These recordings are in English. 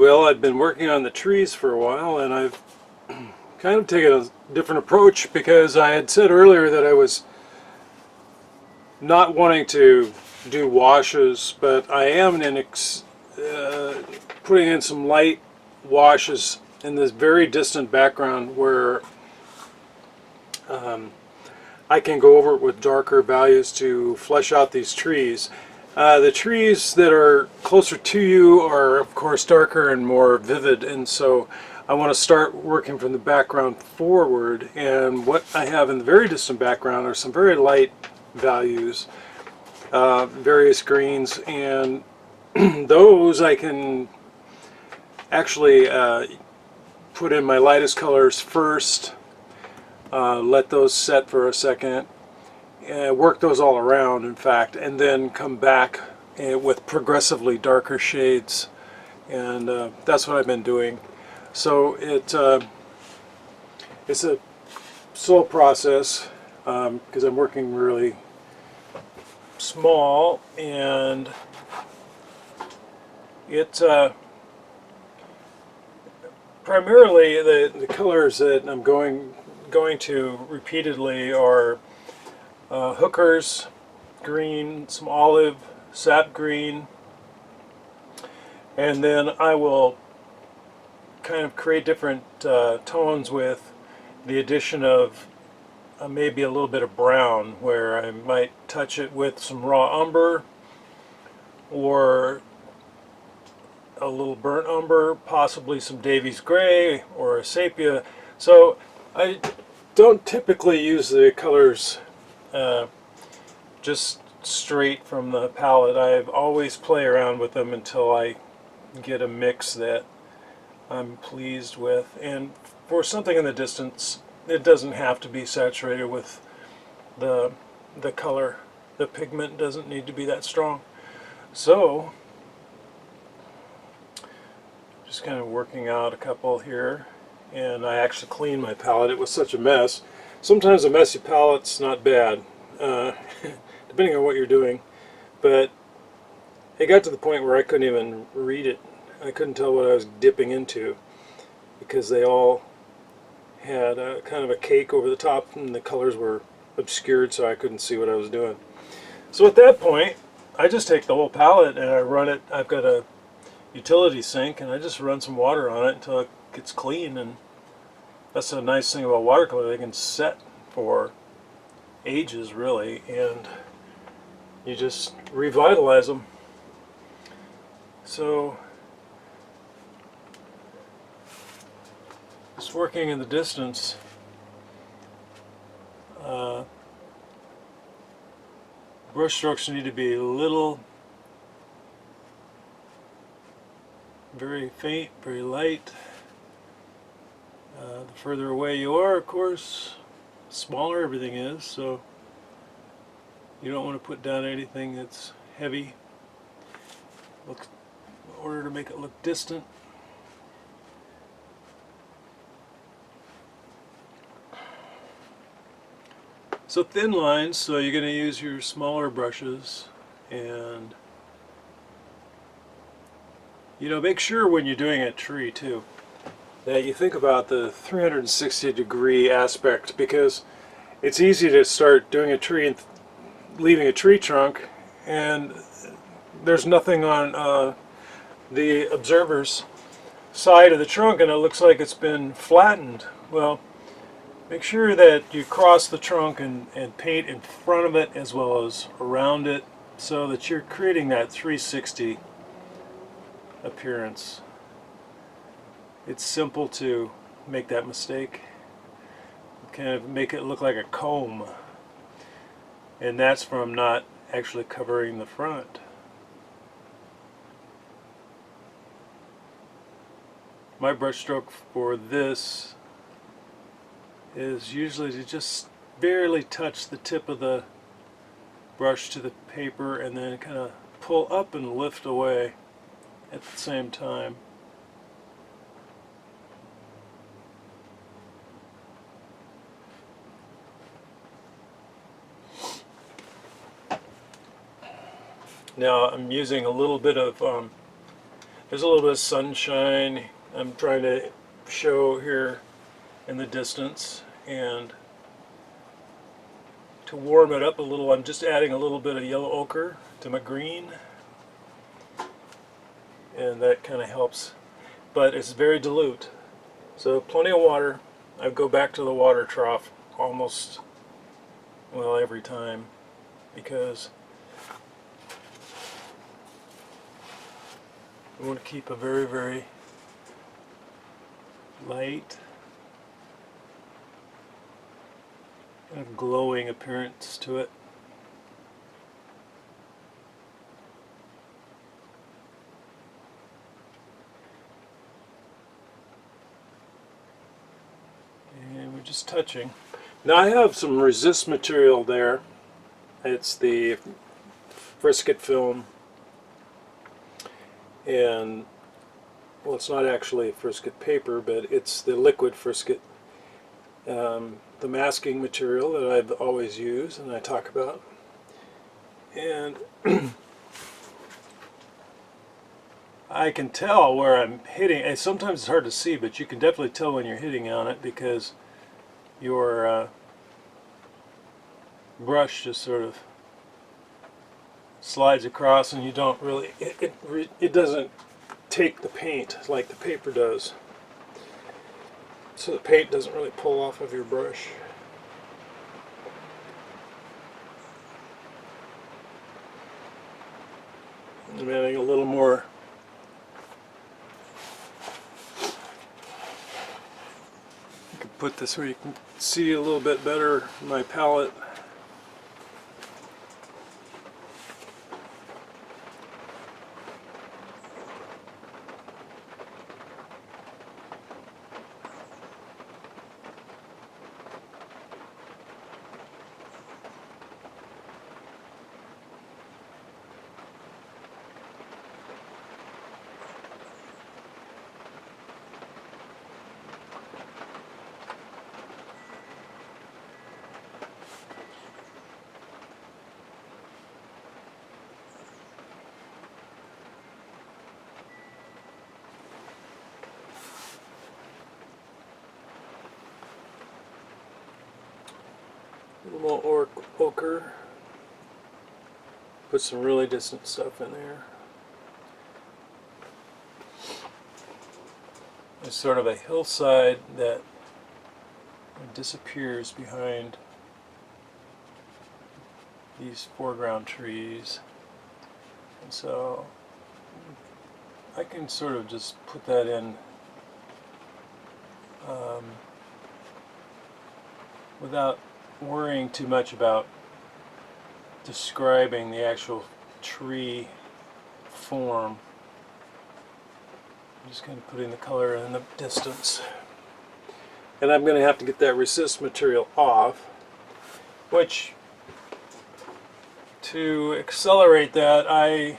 Well, I've been working on the trees for a while, and I've kind of taken a different approach because I had said earlier that I was not wanting to do washes, but I am putting in some light washes in this very distant background where I can go over it with darker values to flesh out these trees. The trees that are closer to you are of course darker and more vivid, and so I want to start working from the background forward, and what I have in the very distant background are some very light values, various greens, and those I can actually put in my lightest colors first, let those set for a second, work those all around in fact, and then come back with progressively darker shades, and that's what I've been doing. So it's a slow process because I'm working really small, and it's primarily the colors that I'm going to repeatedly are hookers, green, some olive, sap green, and then I will kind of create different tones with the addition of maybe a little bit of brown, where I might touch it with some raw umber or a little burnt umber, possibly some Davies gray or a sepia. So I don't typically use the colors just straight from the palette. I always play around with them until I get a mix that I'm pleased with. And for something in the distance, it doesn't have to be saturated with the color. The pigment doesn't need to be that strong. So just kind of working out a couple here, and I actually cleaned my palette. It was such a mess. Sometimes a messy palette's not bad, depending on what you're doing, but it got to the point where I couldn't even read it. I couldn't tell what I was dipping into because they all had a kind of a cake over the top, and the colors were obscured, so I couldn't see what I was doing. So at that point, I just take the whole palette and I run it. I've got a utility sink, and I just run some water on it until it gets clean. And that's a nice thing about watercolor. They can set for ages, really, and you just revitalize them. So just working in the distance, brush strokes need to be a little, very faint, very light. The further away you are, of course, the smaller everything is, so you don't want to put down anything that's heavy in order to make it look distant. So thin lines, so you're going to use your smaller brushes, and make sure when you're doing a tree too that you think about the 360-degree aspect, because it's easy to start doing a tree and leaving a tree trunk and there's nothing on the observer's side of the trunk and it looks like it's been flattened. Well, make sure that you cross the trunk and paint in front of it as well as around it, so that you're creating that 360 appearance. It's simple to make that mistake. Kind of make it look like a comb, and that's from not actually covering the front. My brush stroke for this is usually to just barely touch the tip of the brush to the paper and then kind of pull up and lift away at the same time. Now I'm using a little bit of There's a little bit of sunshine I'm trying to show here in the distance, and to warm it up a little, I'm just adding a little bit of yellow ochre to my green, and that kind of helps, but it's very dilute. So plenty of water. I go back to the water trough almost, well, every time, because I want to keep a very, very light kind of glowing appearance to it. And we're just touching. Now I have some resist material there. It's the frisket film, and well, it's not actually frisket paper, but it's the liquid frisket, the masking material that I've always used and I talk about. And I can tell where I'm hitting, and sometimes it's hard to see, but you can definitely tell when you're hitting on it because your brush just sort of slides across, and you don't really, it doesn't take the paint like the paper does. So the paint doesn't really pull off of your brush. I'm adding a little more put this where you can see a little bit better my palette. A little more ochre. Put some really distant stuff in there. There's sort of a hillside that disappears behind these foreground trees. And so I can sort of just put that in without worrying too much about describing the actual tree form. I'm just kind of putting the color in the distance. And I'm going to have to get that resist material off, which, to accelerate that, I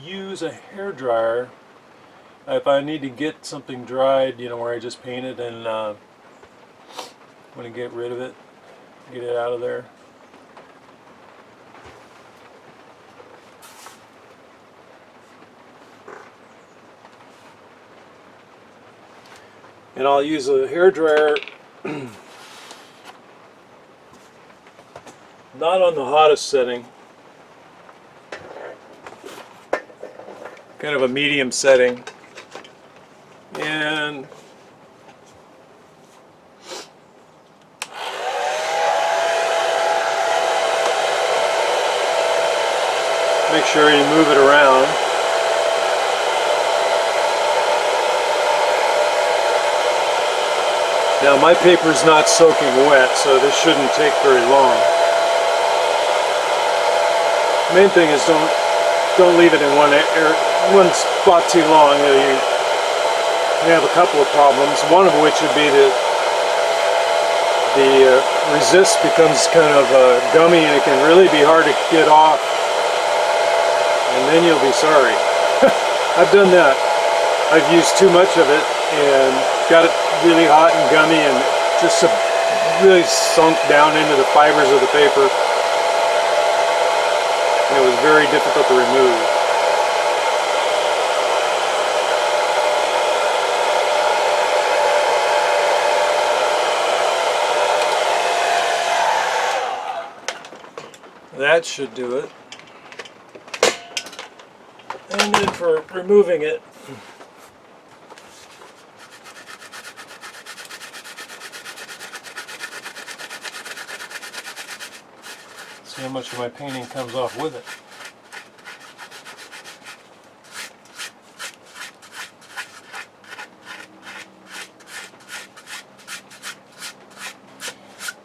use a hairdryer. If I need to get something dried, you know, where I just painted and want to get rid of it, get it out of there. And I'll use a hairdryer not on the hottest setting, kind of a medium setting, and make sure you move it around. Now my paper's not soaking wet, so this shouldn't take very long. The main thing is don't leave it in one spot too long. You have a couple of problems. One of which would be that the resist becomes kind of gummy, and it can really be hard to get off. And then you'll be sorry. I've done that. I've used too much of it and got it really hot and gummy, and just really sunk down into the fibers of the paper. And it was very difficult to remove. that should do it. And then for removing it, see how much of my painting comes off with it.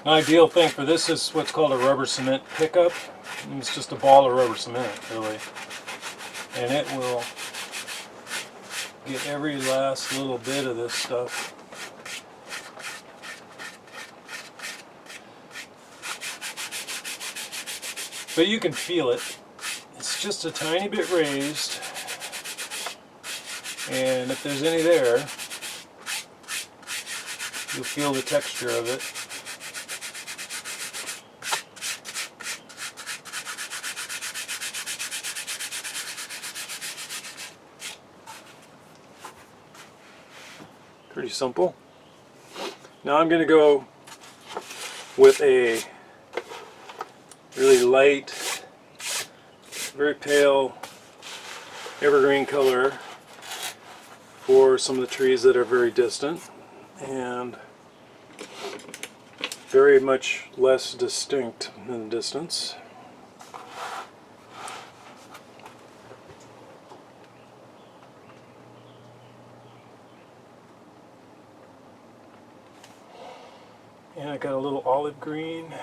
An ideal thing for this is what's called a rubber cement pickup. And it's just a ball of rubber cement, really. And it will get every last little bit of this stuff. But you can feel it. It's just a tiny bit raised. And if there's any there, you'll feel the texture of it. Pretty simple. Now I'm going to go with a really light, very pale evergreen color for some of the trees that are very distant and very much less distinct in the distance. And I got a little olive green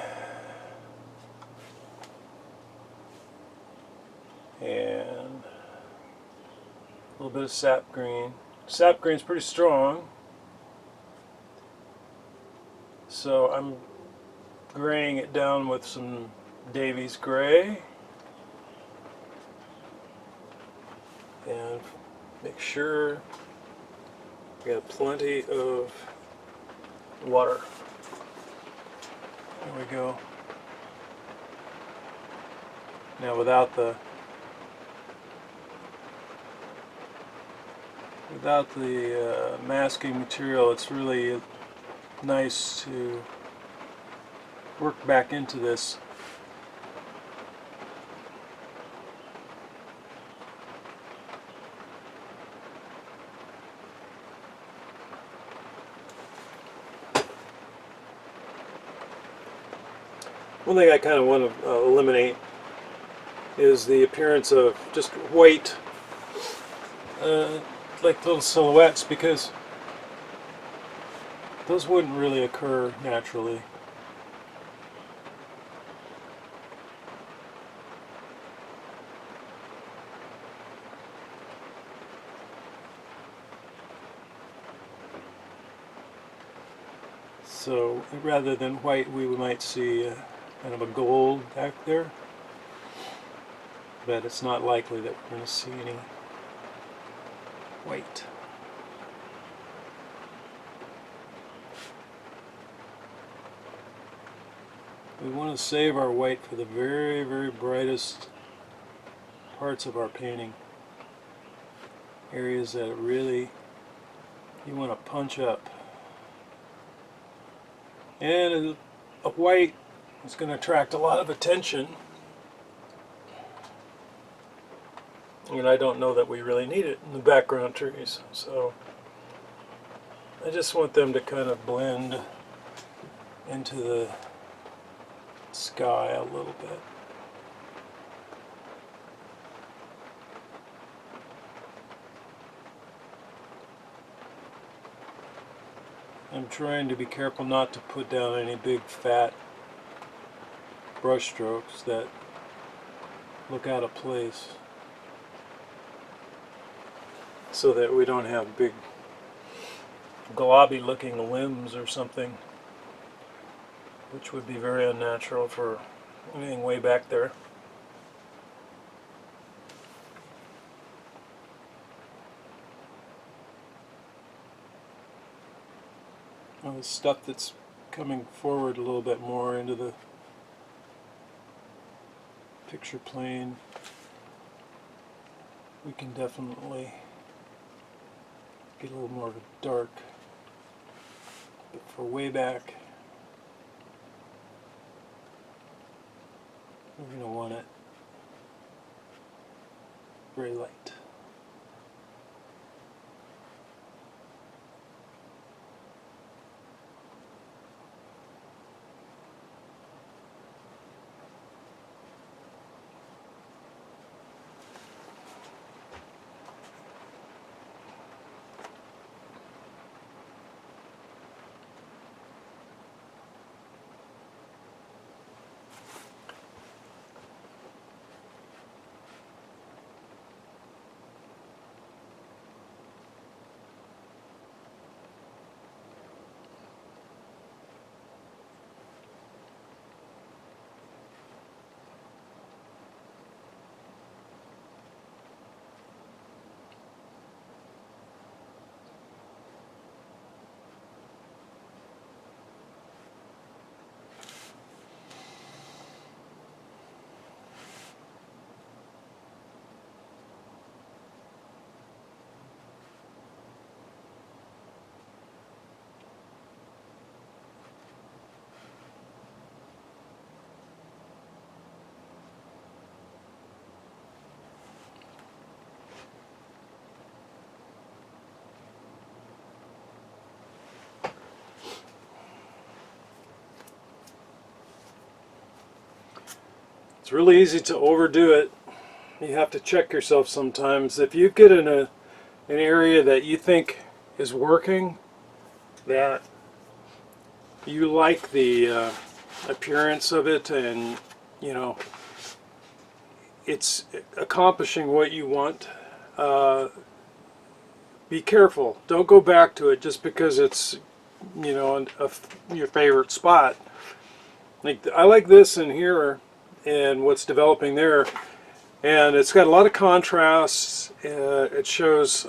and a little bit of sap green. Sap green is pretty strong, so I'm graying it down with some Davies gray and make sure we got plenty of water. There we go. Now without the masking material, it's really nice to work back into this. One thing I kind of want to eliminate is the appearance of just white, like little silhouettes, because those wouldn't really occur naturally. So rather than white, we might see kind of a gold back there, but it's not likely that we're going to see any white. We want to save our white for the very, very brightest parts of our painting. Areas that really you want to punch up. And a white is going to attract a lot of attention. And I don't know that we really need it in the background trees. So I just want them to kind of blend into the sky a little bit. I'm trying to be careful not to put down any big fat brush strokes that look out of place, so that we don't have big globby looking limbs or something, which would be very unnatural for anything way back there. Now the stuff that's coming forward a little bit more into the picture plane, we can definitely get a little more of a dark. But for way back, we You're going to want it very light. It's really easy to overdo it. You have to check yourself sometimes. If you get in an area that you think is working, that you like the appearance of it, and you know it's accomplishing what you want, be careful. Don't go back to it just because it's, you know, your favorite spot. Like, I like this in here and what's developing there, and it's got a lot of contrasts. It shows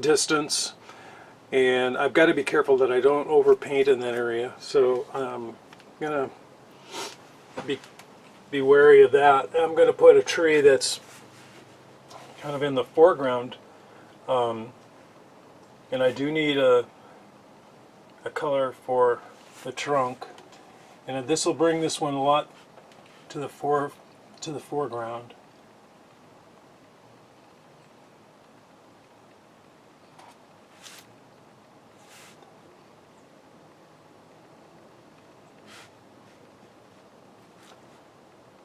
distance, and I've got to be careful that I don't overpaint in that area. So I'm gonna be wary of that. I'm gonna put a tree that's kind of in the foreground, and I do need a color for the trunk, and this will bring this one a lot to the foreground.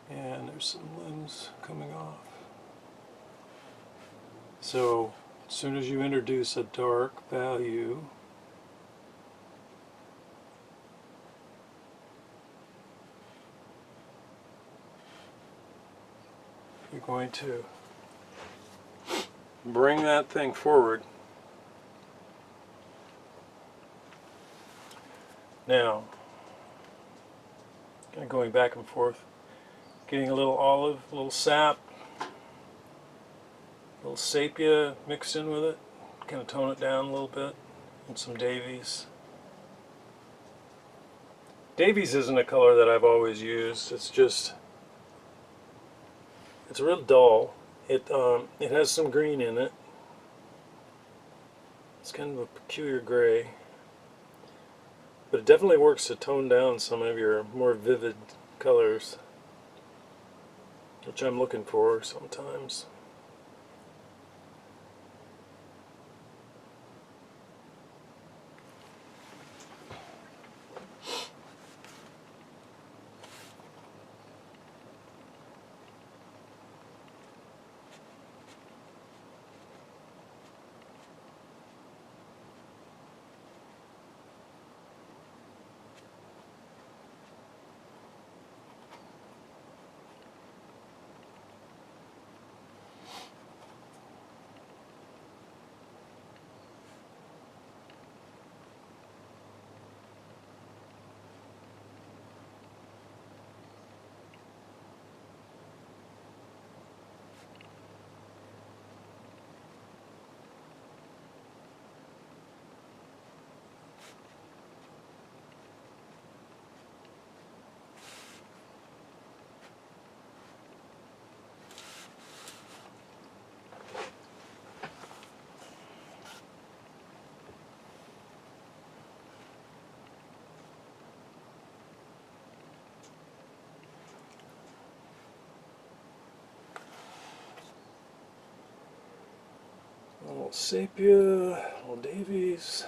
And there's some limbs coming off. So as soon as you introduce a dark value, you're going to bring that thing forward. Now, kind of going back and forth, getting a little olive, a little sap, a little sepia mixed in with it, kind of tone it down a little bit, and some Davies. Davies isn't a color that I've always used. It's just, it's real dull. It has some green in it. It's kind of a peculiar gray, but it definitely works to tone down some of your more vivid colors, which I'm looking for sometimes. sepia, little Davies.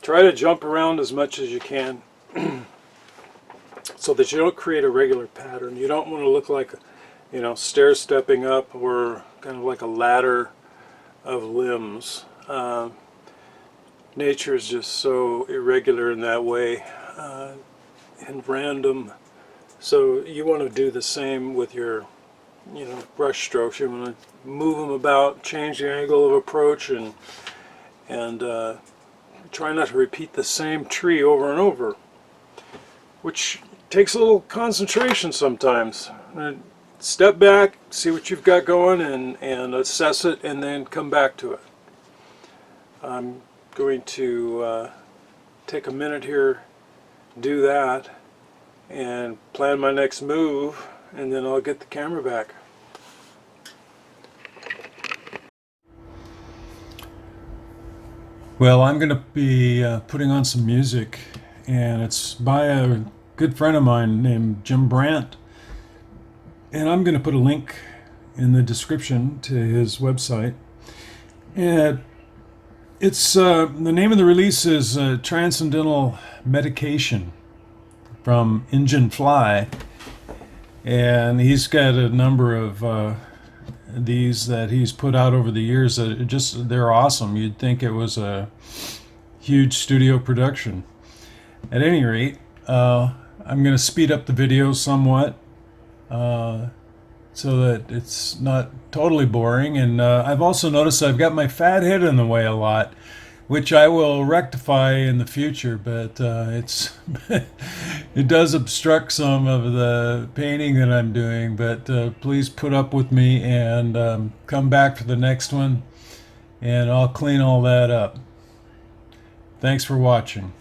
Try to jump around as much as you can so that you don't create a regular pattern. You don't want to look like, you know, stair stepping up or kind of like a ladder of limbs. Nature is just so irregular in that way and random. So you want to do the same with your, you know, brush strokes. You want to move them about, change the angle of approach, and try not to repeat the same tree over and over, which takes a little concentration sometimes. Step back, see what you've got going, and assess it, and then come back to it. I'm going to take a minute here, do that, and plan my next move, and then I'll get the camera back. Well, I'm going to be putting on some music, and it's by a good friend of mine named Jim Brandt, and I'm going to put a link in the description to his website. And it's the name of the release is Transcendental Medication from Injun Fly, and he's got a number of these that he's put out over the years that they're awesome. You'd think it was a huge studio production. At any rate, I'm going to speed up the video somewhat so that it's not totally boring. And I've also noticed I've got my fat head in the way a lot, which I will rectify in the future, but it does obstruct some of the painting that I'm doing. But please put up with me and come back for the next one, and I'll clean all that up. Thanks for watching.